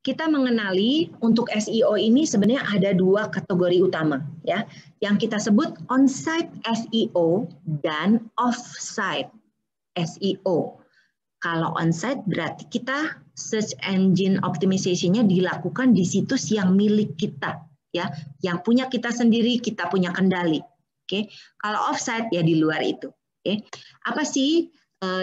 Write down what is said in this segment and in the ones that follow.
kita mengenali untuk SEO ini sebenarnya ada dua kategori utama ya, yang kita sebut on-site SEO dan off-site SEO. Kalau on-site berarti kita search engine optimization-nya dilakukan di situs yang milik kita ya, yang punya kita sendiri, kita punya kendali. Oke. Kalau off-site ya di luar itu. Oke. Apa sih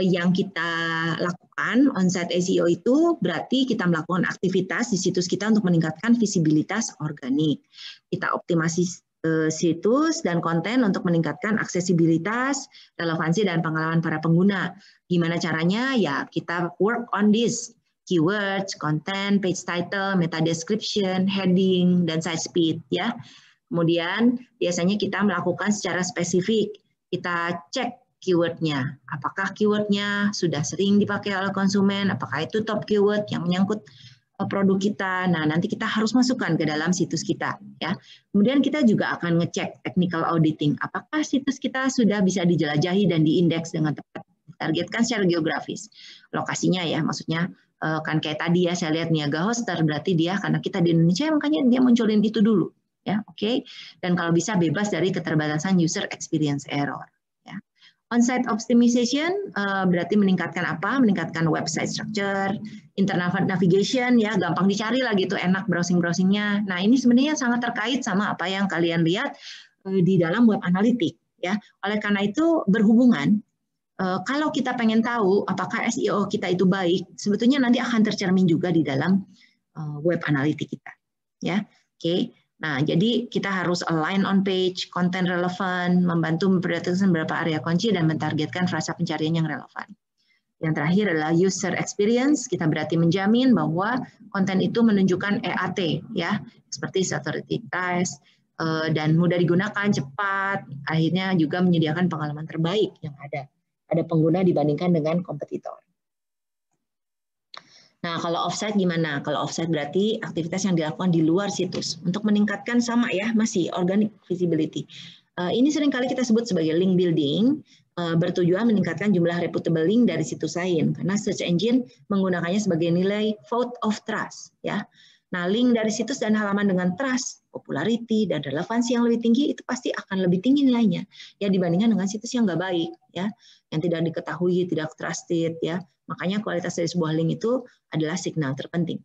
yang kita lakukan on-site SEO itu? Berarti kita melakukan aktivitas di situs kita untuk meningkatkan visibilitas organik. Kita optimasi situs dan konten untuk meningkatkan aksesibilitas, relevansi, dan pengalaman para pengguna. Gimana caranya? Ya, kita work on this. Keywords, content, page title, meta description, heading, dan site speed. Ya. Kemudian, biasanya kita melakukan secara spesifik. Kita cek keywordnya. Apakah keywordnya sudah sering dipakai oleh konsumen? Apakah itu top keyword yang menyangkut produk kita? Nah, nanti kita harus masukkan ke dalam situs kita. Ya. Kemudian kita juga akan ngecek technical auditing. Apakah situs kita sudah bisa dijelajahi dan diindeks dengan tepat? Targetkan secara geografis. Lokasinya ya, maksudnya kan kayak tadi ya, saya lihat Niaga Hoster, berarti dia karena kita di Indonesia, makanya dia munculin itu dulu. Ya, oke. Dan kalau bisa bebas dari keterbatasan user experience error. Ya. On-site optimization berarti meningkatkan apa? Meningkatkan website structure, internal navigation, ya gampang dicari lah gitu, enak browsing-browsingnya. Nah ini sebenarnya sangat terkait sama apa yang kalian lihat di dalam web analitik. Ya, oleh karena itu berhubungan. Kalau kita pengen tahu apakah SEO kita itu baik, sebetulnya nanti akan tercermin juga di dalam web analitik kita. Ya, oke. Nah, jadi kita harus align on page, konten relevan, membantu memprioritaskan beberapa area kunci dan mentargetkan frasa pencarian yang relevan. Yang terakhir adalah user experience. Kita berarti menjamin bahwa konten itu menunjukkan EAT, ya, seperti authority test, dan mudah digunakan, cepat, akhirnya juga menyediakan pengalaman terbaik yang ada pengguna dibandingkan dengan kompetitor. Nah, kalau offsite gimana? Kalau offsite berarti aktivitas yang dilakukan di luar situs untuk meningkatkan sama ya, masih organic visibility. Ini seringkali kita sebut sebagai link building, bertujuan meningkatkan jumlah reputable link dari situs lain karena search engine menggunakannya sebagai nilai vote of trust ya. Nah, link dari situs dan halaman dengan trust, popularity, dan relevansi yang lebih tinggi itu pasti akan lebih tinggi nilainya ya dibandingkan dengan situs yang nggak baik ya, yang tidak diketahui, tidak trusted ya. Makanya kualitas dari sebuah link itu adalah signal terpenting.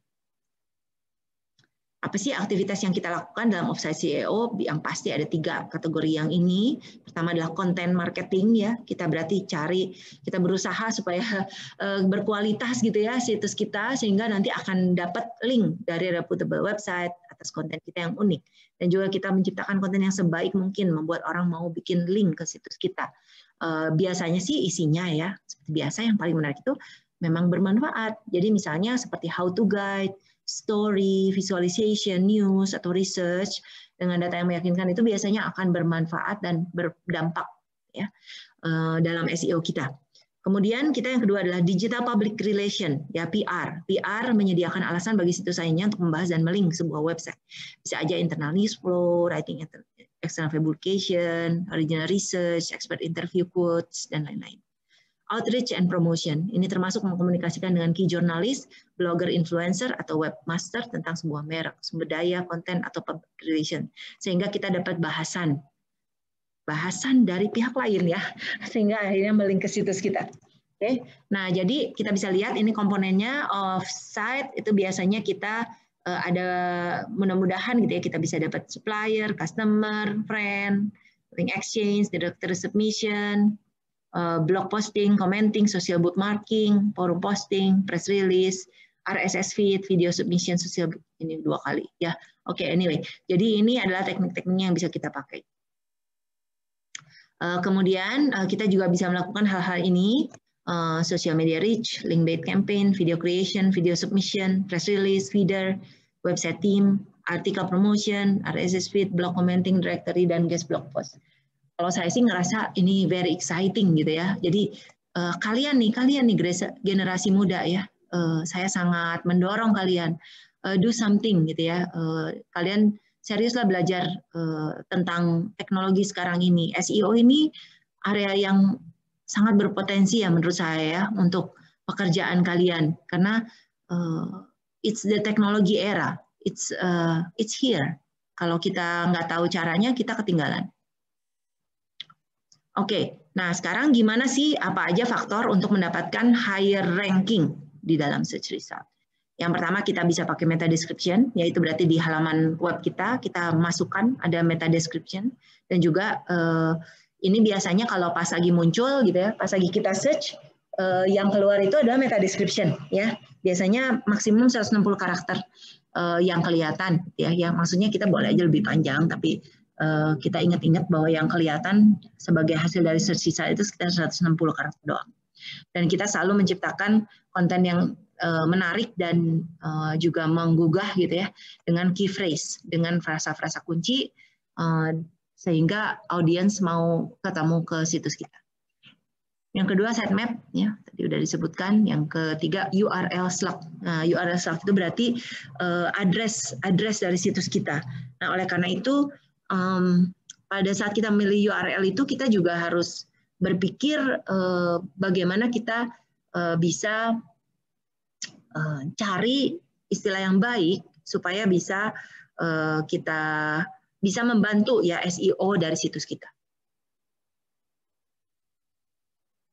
Apa sih aktivitas yang kita lakukan dalam offsite SEO? Yang pasti ada 3 kategori yang ini. Pertama adalah content marketing ya. Kita berarti kita berusaha supaya berkualitas gitu ya situs kita sehingga nanti akan dapat link dari reputable website atas konten kita yang unik. Dan juga kita menciptakan konten yang sebaik mungkin membuat orang mau bikin link ke situs kita. Biasanya sih isinya ya seperti biasa yang paling menarik itu memang bermanfaat. Jadi misalnya seperti how to guide, story, visualization, news, atau research dengan data yang meyakinkan itu biasanya akan bermanfaat dan berdampak ya dalam SEO kita. Kemudian kita yang kedua adalah digital public relation, ya PR. PR menyediakan alasan bagi situs lainnya untuk membahas dan melink sebuah website. Bisa aja internal news flow, writing external publication, original research, expert interview quotes, dan lain-lain. Outreach and promotion, ini termasuk mengkomunikasikan dengan key jurnalis, blogger, influencer, atau webmaster tentang sebuah merek, sumber daya, konten, atau public relation. Sehingga kita dapat bahasan dari pihak lain ya, sehingga akhirnya melink ke situs kita. Oke, nah jadi kita bisa lihat ini komponennya offsite itu biasanya kita ada mudah-mudahan gitu ya kita bisa dapat supplier, customer, friend, link exchange, directory submission, blog posting, commenting, social bookmarking, forum posting, press release, RSS feed, video submission, social ini 2 kali ya. Oke, anyway. Jadi ini adalah teknik-tekniknya yang bisa kita pakai. Kemudian kita juga bisa melakukan hal-hal ini, social media reach, link bait campaign, video creation, video submission, press release, feeder, website theme, article promotion, RSS feed, blog commenting, directory, dan guest blog post. Kalau saya sih ngerasa ini very exciting gitu ya. Jadi kalian nih generasi muda ya, saya sangat mendorong kalian do something gitu ya. Kalian seriuslah belajar tentang teknologi sekarang ini. SEO ini area yang sangat berpotensi ya menurut saya ya untuk pekerjaan kalian karena it's the technology era. It's here. Kalau kita nggak tahu caranya, kita ketinggalan. Oke, nah sekarang gimana sih, apa aja faktor untuk mendapatkan higher ranking di dalam search result? Yang pertama kita bisa pakai meta description, yaitu berarti di halaman web kita masukkan ada meta description, dan juga ini biasanya kalau pas lagi muncul gitu ya, pas lagi kita search, yang keluar itu adalah meta description ya. Biasanya maksimum 160 karakter yang kelihatan ya. Yang maksudnya kita boleh aja lebih panjang, tapi kita ingat-ingat bahwa yang kelihatan sebagai hasil dari search result itu sekitar 160 karakter doang. Dan kita selalu menciptakan konten yang menarik dan juga menggugah gitu ya, dengan key phrase, dengan frasa-frasa kunci, sehingga audiens mau ketemu ke situs kita. Yang kedua sitemap ya, tadi udah disebutkan. Yang ketiga URL slug. Nah, URL slug itu berarti address dari situs kita. Nah, oleh karena itu pada saat kita memilih URL itu kita juga harus berpikir bagaimana kita bisa cari istilah yang baik supaya bisa kita bisa membantu ya SEO dari situs kita.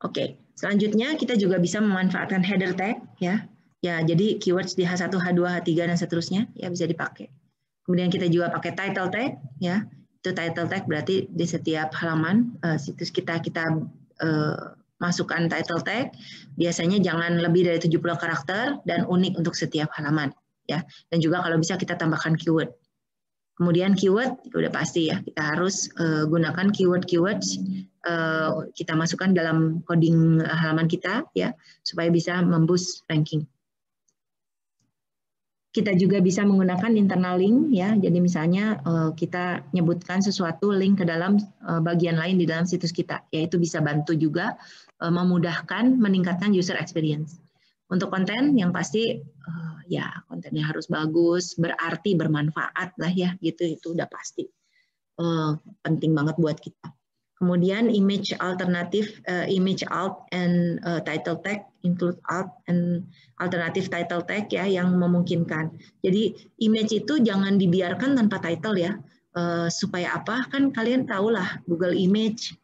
Oke, selanjutnya kita juga bisa memanfaatkan header tag ya. Ya, jadi keywords di H1, H2, H3 dan seterusnya ya bisa dipakai. Kemudian kita juga pakai title tag ya. Itu title tag berarti di setiap halaman situs kita masukkan title tag. Biasanya jangan lebih dari 70 karakter dan unik untuk setiap halaman ya. Dan juga kalau bisa kita tambahkan keyword. Kemudian keyword udah pasti ya, kita harus gunakan keywords kita masukkan dalam coding halaman kita ya, supaya bisa memboost ranking. Kita juga bisa menggunakan internal link ya, jadi misalnya kita nyebutkan sesuatu link ke dalam bagian lain di dalam situs kita, yaitu bisa bantu juga memudahkan meningkatkan user experience. Untuk konten yang pasti ya kontennya harus bagus, berarti, bermanfaat lah ya, gitu, itu udah pasti penting banget buat kita. Kemudian image alternatif, image alt and title tag, include alt and alternative title tag ya, yang memungkinkan. Jadi image itu jangan dibiarkan tanpa title ya, supaya apa? Kan kalian tahu lah Google Image,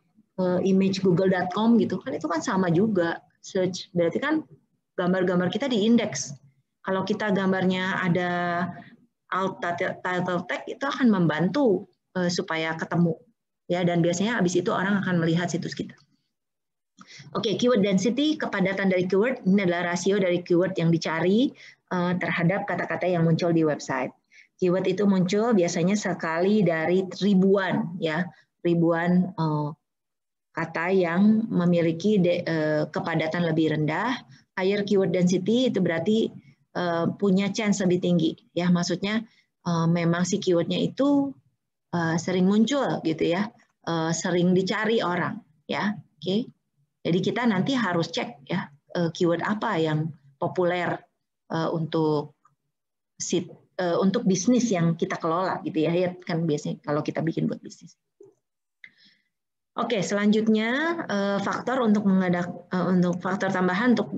image google.com gitu kan, itu kan sama juga search, berarti kan gambar-gambar kita di indeks. Kalau kita gambarnya ada alt title tag, itu akan membantu supaya ketemu. Ya, dan biasanya habis itu orang akan melihat situs kita. Oke, keyword density, kepadatan dari keyword, ini adalah rasio dari keyword yang dicari terhadap kata-kata yang muncul di website. Keyword itu muncul biasanya sekali dari ribuan, ya, ribuan kata yang memiliki kepadatan lebih rendah. Higher keyword density itu berarti punya chance lebih tinggi, ya, maksudnya memang si keywordnya itu sering muncul gitu ya, sering dicari orang ya. Oke. Jadi kita nanti harus cek ya keyword apa yang populer untuk bisnis yang kita kelola gitu ya, kan biasanya kalau kita bikin buat bisnis. Oke, selanjutnya faktor untuk faktor tambahan untuk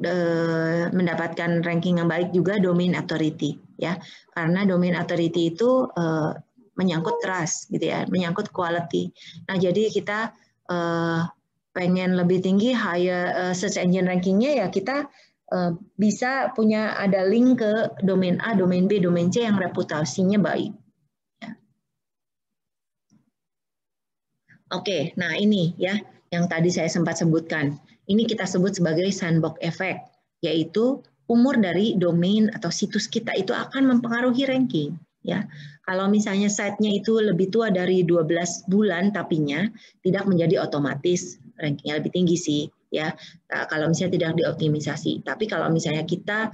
mendapatkan ranking yang baik juga domain authority ya, karena domain authority itu menyangkut trust gitu ya, menyangkut quality. Nah, jadi kita pengen lebih tinggi higher search engine rankingnya ya, kita bisa punya ada link ke domain A, domain B, domain C yang reputasinya baik. Ya. Oke, nah ini ya yang tadi saya sempat sebutkan. Ini kita sebut sebagai sandbox effect, yaitu umur dari domain atau situs kita itu akan mempengaruhi ranking. Ya, kalau misalnya site-nya itu lebih tua dari 12 bulan tapinya, tidak menjadi otomatis rankingnya lebih tinggi sih, ya. Nah, kalau misalnya tidak dioptimisasi. Tapi kalau misalnya kita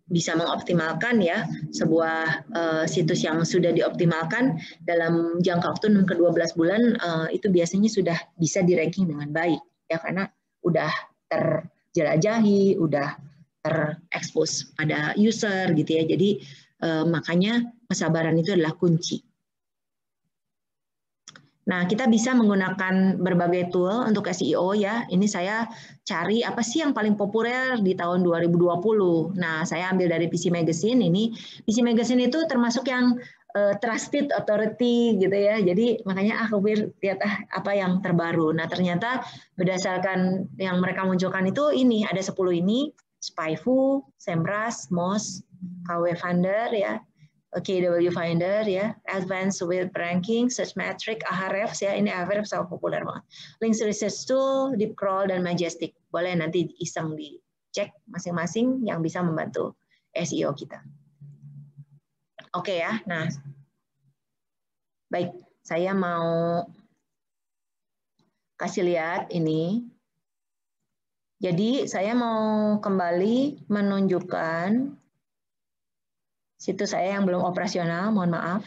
bisa mengoptimalkan ya sebuah situs yang sudah dioptimalkan dalam jangka waktu 6 ke 12 bulan, itu biasanya sudah bisa di-ranking dengan baik, ya, karena udah terjelajahi, udah terekspos pada user gitu ya. Jadi makanya kesabaran itu adalah kunci. Nah, kita bisa menggunakan berbagai tool untuk SEO ya. Ini saya cari apa sih yang paling populer di tahun 2020. Nah, saya ambil dari PC Magazine. Ini PC Magazine itu termasuk yang trusted authority gitu ya. Jadi makanya aku lihat apa yang terbaru. Nah, ternyata berdasarkan yang mereka munculkan itu ini ada 10 ini, Spyfu, Semrush, Moz, KW Finder ya. KW Finder ya, Advanced Web Ranking, Search Metric, Ahrefs ya, ini Ahrefs sangat populer banget. Links Research Tool, Deepcrawl dan Majestic. Boleh nanti iseng dicek masing-masing yang bisa membantu SEO kita. Oke ya, nah baik, saya mau kasih lihat ini. Jadi saya mau kembali menunjukkan situs saya yang belum operasional, mohon maaf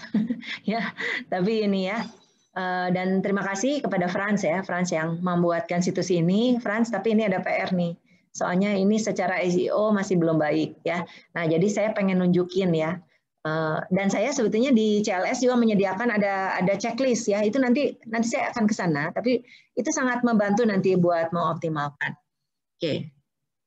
ya. Tapi ini ya, dan terima kasih kepada Frans ya, Frans yang membuatkan situs ini, Frans. Tapi ini ada PR nih, soalnya ini secara SEO masih belum baik ya. Nah jadi saya pengen nunjukin ya, dan saya sebetulnya di CLS juga menyediakan ada checklist ya. Itu nanti saya akan ke sana, tapi itu sangat membantu nanti buat mengoptimalkan. Oke,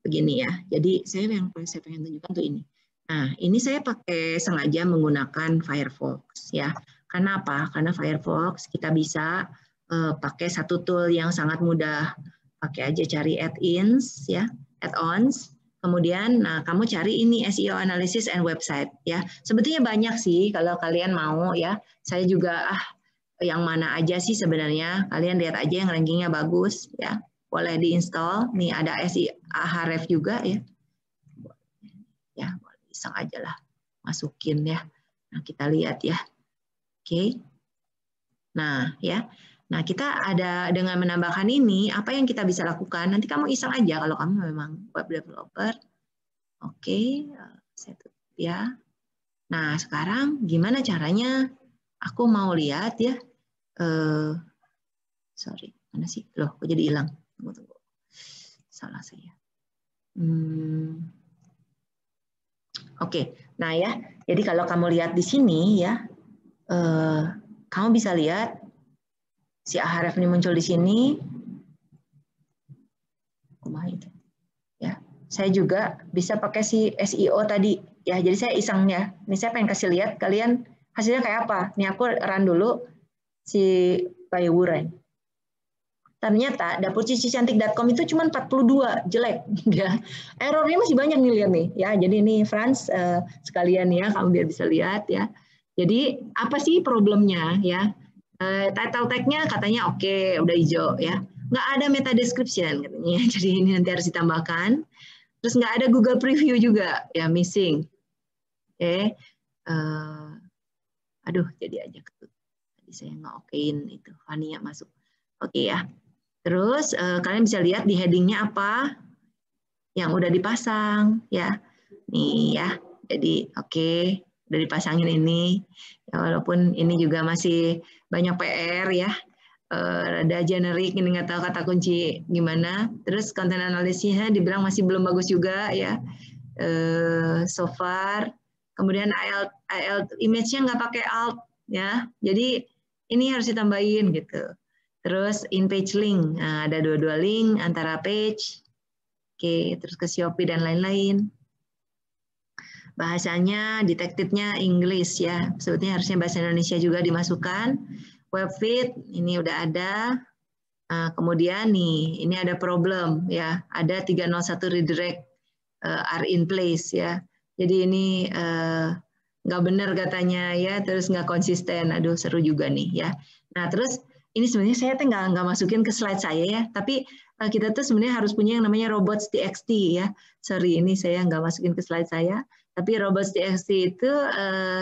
begini ya. Jadi saya pengen tunjukkan tuh ini. Nah, ini saya pakai sengaja menggunakan Firefox ya. Karena apa? Karena Firefox kita bisa pakai satu tool yang sangat mudah. Pakai aja cari add-ins ya, add-ons. Kemudian nah kamu cari ini SEO analysis and website ya. Sebetulnya banyak sih kalau kalian mau ya. Saya juga yang mana aja sih sebenarnya. Kalian lihat aja yang rankingnya bagus ya. Boleh diinstal. Nih ada SEO Ahrefs juga ya. Ya, iseng aja lah masukin ya. Nah, kita lihat ya. Oke. Nah, ya. Nah, kita ada dengan menambahkan ini, apa yang kita bisa lakukan? Nanti kamu iseng aja kalau kamu memang web developer. Oke, saya tutup ya. Nah, sekarang gimana caranya? Aku mau lihat ya. Sorry, mana sih? Loh, kok jadi hilang? Tunggu. Salah saya. Oke, nah ya, jadi kalau kamu lihat di sini ya, kamu bisa lihat si Ahrefs ini muncul di sini. Ya, saya juga bisa pakai si SEO tadi ya. Jadi saya iseng ya. Ini saya pengen kasih lihat kalian hasilnya kayak apa. Ini aku run dulu si Paywuran. Ternyata dapurcicicantik.com itu cuma 42, jelek ya. Errornya masih banyak nih, lihat nih ya. Jadi ini Frans sekalian ya, kamu biar bisa lihat ya. Jadi apa sih problemnya ya? Title tag-nya katanya oke, udah hijau ya. Nggak ada meta description katanya. Jadi ini nanti harus ditambahkan. Terus nggak ada Google Preview juga ya, missing. Oke. Aduh, jadi aja ketut. Tadi saya nggak okein itu. Fania masuk. Oke ya. Terus kalian bisa lihat di headingnya apa yang udah dipasang ya. Nih ya. Jadi oke, udah dipasangin ini. Ya, walaupun ini juga masih banyak PR ya. Ada generik, ini nggak tahu kata kunci gimana. Terus konten analisisnya dibilang masih belum bagus juga ya. So far. Kemudian IELTS image-nya nggak pakai alt ya. Jadi ini harus ditambahin gitu. Terus in page link, nah, ada dua link antara page, oke, terus ke Shopee dan lain-lain. Bahasanya detected-nya English ya, sebetulnya harusnya bahasa Indonesia juga dimasukkan. Web feed ini udah ada. Nah, kemudian nih, ini ada problem ya, ada 301 redirect are in place ya. Jadi ini nggak benar katanya ya, terus nggak konsisten. Aduh, seru juga nih ya. Nah, terus ini sebenarnya saya nggak masukin ke slide saya ya, tapi kita tuh sebenarnya harus punya yang namanya robots.txt ya. Sorry, ini saya nggak masukin ke slide saya, tapi robots.txt itu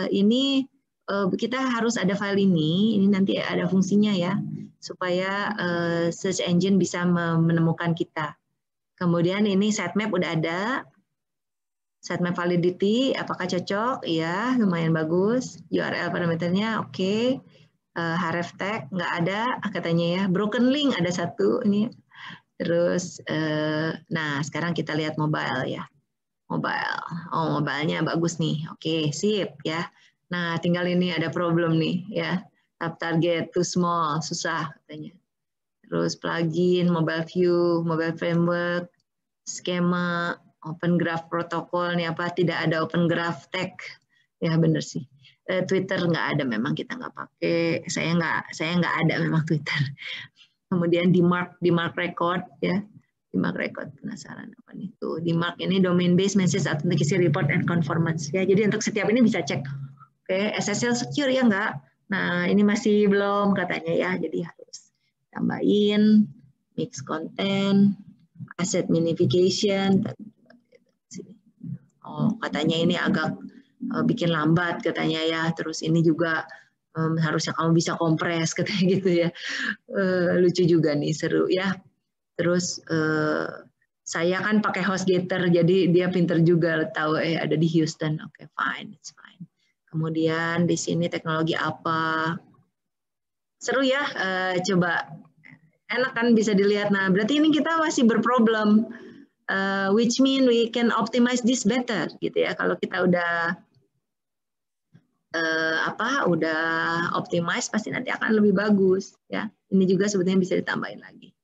ini kita harus ada file ini nanti ada fungsinya ya, supaya search engine bisa menemukan kita. Kemudian ini sitemap udah ada, sitemap validity, apakah cocok? Ya, lumayan bagus. URL parameternya oke. Href tag nggak ada katanya ya. Broken link ada satu ini. Terus, nah sekarang kita lihat mobile ya. Mobile, oh mobilenya bagus nih. Oke, sip ya. Nah tinggal ini ada problem nih ya. Tab target too small, susah katanya. Terus plugin, mobile view, mobile framework, skema, open graph protokol nih apa, tidak ada open graph tag. Ya benar sih. Twitter nggak ada, memang kita nggak pakai. Saya nggak ada memang Twitter. Kemudian di mark record ya. Di mark record, penasaran apa nih tuh? Di mark ini domain based message authentication report and conformance ya. Jadi untuk setiap ini bisa cek. Oke, SSL secure ya enggak? Nah, ini masih belum katanya ya. Jadi harus tambahin mix content, asset minification. Oh, katanya ini agak bikin lambat katanya ya. Terus ini juga harusnya kamu bisa kompres katanya gitu ya. Lucu juga nih, seru ya. Terus saya kan pakai HostGator, jadi dia pinter juga tahu ada di Houston. Oke, fine, it's fine. Kemudian di sini teknologi apa? Seru ya, coba enak kan bisa dilihat. Nah, berarti ini kita masih berproblem, which mean we can optimize this better, gitu ya. Kalau kita udah udah optimize, pasti nanti akan lebih bagus, ya. Ini juga sebetulnya bisa ditambahin lagi.